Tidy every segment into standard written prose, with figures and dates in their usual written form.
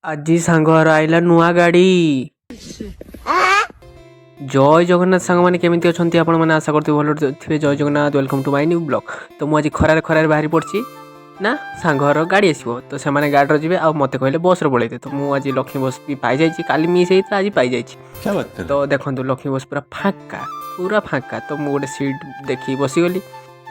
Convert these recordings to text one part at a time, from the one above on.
ଆଜି ସାଙ୍ଗର ଆଇଲା ନୂଆ ଗାଡ଼ି। ଜୟ ଜଗନ୍ନାଥ ସାଙ୍ଗମାନେ କେମିତି ଅଛନ୍ତି ଆପଣମାନେ? ଆଶା କରୁଥିବେ ଭଲ ଥିବେ। ଜୟ Jagannath, welcome to my new blog. ତ ମୁଁ ଆଜି ଖରାରେ ବାହାରି ପଡ଼ିଛି ନା ସାଙ୍ଗର ଗାଡ଼ି ଆସିବ, ତ ସେମାନେ ଗାଡ଼ିରେ ଯିବେ ଆଉ ମୋତେ କହିଲେ ବସ୍ରେ ପଳେଇତେ। ତ ମୁଁ ଆଜି ଲକ୍ଷ୍ମୀ ବସ୍ ବି ପାଇଯାଇଛି, କାଲି ମିସ୍ ହେଇଥିଲା ଆଜି ପାଇଯାଇଛି। ତ ଦେଖନ୍ତୁ ଲକ୍ଷ୍ମୀ ବସ୍ ପୁରା ଫାଙ୍କା। ତ ମୁଁ ଗୋଟେ ସିଟ୍ ଦେଖିକି ବସିଗଲି।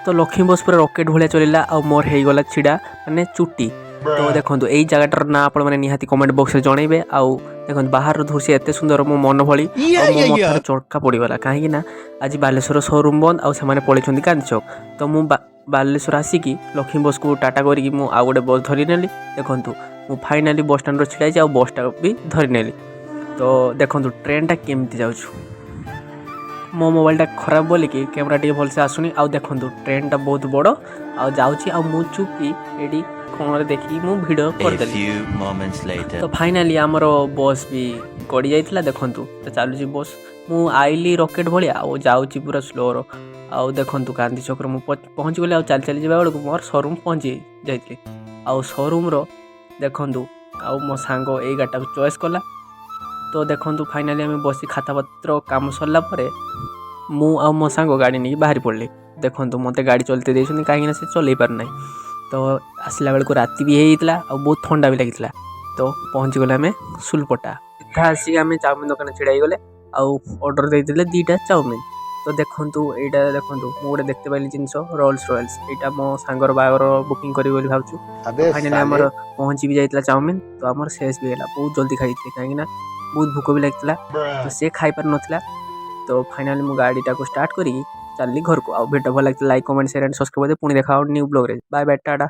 ତ ଲକ୍ଷ୍ମୀ ବସ୍ ପୁରା ରକେଟ୍ ଭଳିଆ ଚଳିଲା ଆଉ ମୋର ହେଇଗଲା ଛିଡ଼ା ମାନେ ଚୁଟି। ତ ଦେଖନ୍ତୁ ଏଇ ଜାଗାଟାର ନାଁ ଆପଣମାନେ ନିହାତି କମେଣ୍ଟ ବକ୍ସରେ ଜଣେଇବେ। ଆଉ ଦେଖନ୍ତୁ ବାହାରର ଦୃଶ୍ୟ ଏତେ ସୁନ୍ଦର, ମୋ ମନ ଭଳି ଆଉ ମୋ ମଥାରେ ଚରକା ପଡ଼ିଗଲା, କାହିଁକି ନା ଆଜି ବାଲେଶ୍ୱର ସୋରୁମ୍ ବନ୍ଦ ଆଉ ସେମାନେ ପଳେଇଛନ୍ତି ଗାନ୍ଧୀ ଛକ। ତ ମୁଁ ବାଲେଶ୍ୱର ଆସିକି ଲକ୍ଷ୍ମୀ ବସ୍କୁ ଟାଟା କରିକି ମୁଁ ଆଉ ଗୋଟେ ବସ୍ ଧରି ନେଲି। ଦେଖନ୍ତୁ ମୁଁ ଫାଇନାଲି ବସ୍ ଷ୍ଟାଣ୍ଡରେ ଛିଡ଼ା ହେଇଛି ଆଉ ବସ୍ଟା ବି ଧରି ନେଲି। ତ ଦେଖନ୍ତୁ ଟ୍ରେନ୍ଟା କେମିତି ଯାଉଛୁ। ମୋ ମୋବାଇଲଟା ଖରାପ ବୋଲିକି କ୍ୟାମେରା ଟିକେ ଭଲସେ ଆସୁନି। ଆଉ ଦେଖନ୍ତୁ ଟ୍ରେନ୍ଟା ବହୁତ ବଡ଼ ଆଉ ଯାଉଛି, ଆଉ ମୁଁ ଚୁପି ଏଠି କୋଣରେ ଦେଖିକି ମୁଁ ଭିଡ଼ିଓ କରିଦେଲି। ତ ଫାଇନାଲି ଆମର ବସ୍ ବି ଗଡ଼ି ଯାଇଥିଲା। ଦେଖନ୍ତୁ ତ ଚାଲୁଛି ବସ୍, ମୁଁ ଆଇଲି ରକେଟ୍ ଭଳିଆ ଆଉ ଯାଉଛି ପୁରା ସ୍ଲୋର। ଆଉ ଦେଖନ୍ତୁ ଗାନ୍ଧୀ ଛକରେ ମୁଁ ପହଞ୍ଚିଗଲି। ଆଉ ଚାଲି ଯିବା ବେଳକୁ ମୋର ସୋରୁମ୍ ପହଞ୍ଚି ଯାଇଥିଲି। ଆଉ ସୋରୁମ୍ର ଦେଖନ୍ତୁ ଆଉ ମୋ ସାଙ୍ଗ ଏଇ ଗାଡ଼ିଟାକୁ ଚଏସ୍ କଲା। ତ ଦେଖନ୍ତୁ ଫାଇନାଲି ଆମେ ବସି ଖାତାପତ୍ର କାମ ସରିଲା ପରେ ମୁଁ ଆଉ ମୋ ସାଙ୍ଗ ଗାଡ଼ି ନେଇକି ବାହାରି ପଡ଼ିଲି। ଦେଖନ୍ତୁ ମୋତେ ଗାଡ଼ି ଚଲେଇତେ ଦେଇଛନ୍ତି, କାହିଁକିନା ସେ ଚଲେଇ ପାରୁନାହିଁ। ତ ଆସିଲା ବେଳକୁ ରାତି ବି ହେଇଯାଇଥିଲା ଆଉ ବହୁତ ଥଣ୍ଡା ବି ଲାଗିଥିଲା। ତ ପହଞ୍ଚିଗଲେ ଆମେ ସୁଲପଟା। ସିଧା ଆସିକି ଆମେ ଚାଉମିନ ଦୋକାନରେ ଛିଡ଼ା ହେଇଗଲେ ଆଉ ଅର୍ଡ଼ର ଦେଇଦେଲେ 2ଟା ଚାଉମିନ। ତ ଦେଖନ୍ତୁ ଏଇଟା ଦେଖନ୍ତୁ ମୁଁ ଗୋଟେ ଦେଖତେ ପାଇଲି ଜିନିଷ ରୋଲ୍ସ ରୟଲ୍ସ। ଏଇଟା ମୋ ସାଙ୍ଗର ବାହାଘର ବୁକିଂ କରିବି ବୋଲି ଭାବୁଛୁ। ତ ଫାଇନାଲି ଆମର ପହଞ୍ଚି ବି ଯାଇଥିଲା ଚାଉମିନ। ତ ଆମର ଶେଷ ବି ହେଲା, ବହୁତ ଜଲ୍ଦି ଖାଇଥିଲି କାହିଁକିନା ବହୁତ ଭୋକ ବି ଲାଗିଥିଲା। ତ ସେ ଖାଇପାରୁନଥିଲା। ତ ଫାଇନାଲି ମୁଁ ଗାଡ଼ିଟାକୁ ଷ୍ଟାର୍ଟ କରିକି ଚାଲିଲି ଘରକୁ। ଆଉ ଭିଡ଼ିଓ ଭଲ ଲାଗିଥିଲା like, comment, share and subscribe. ପୁଣି ଦେଖା ହେବ ନ୍ୟୁ ବ୍ଲଗ୍ରେ। Bye bye, Tata.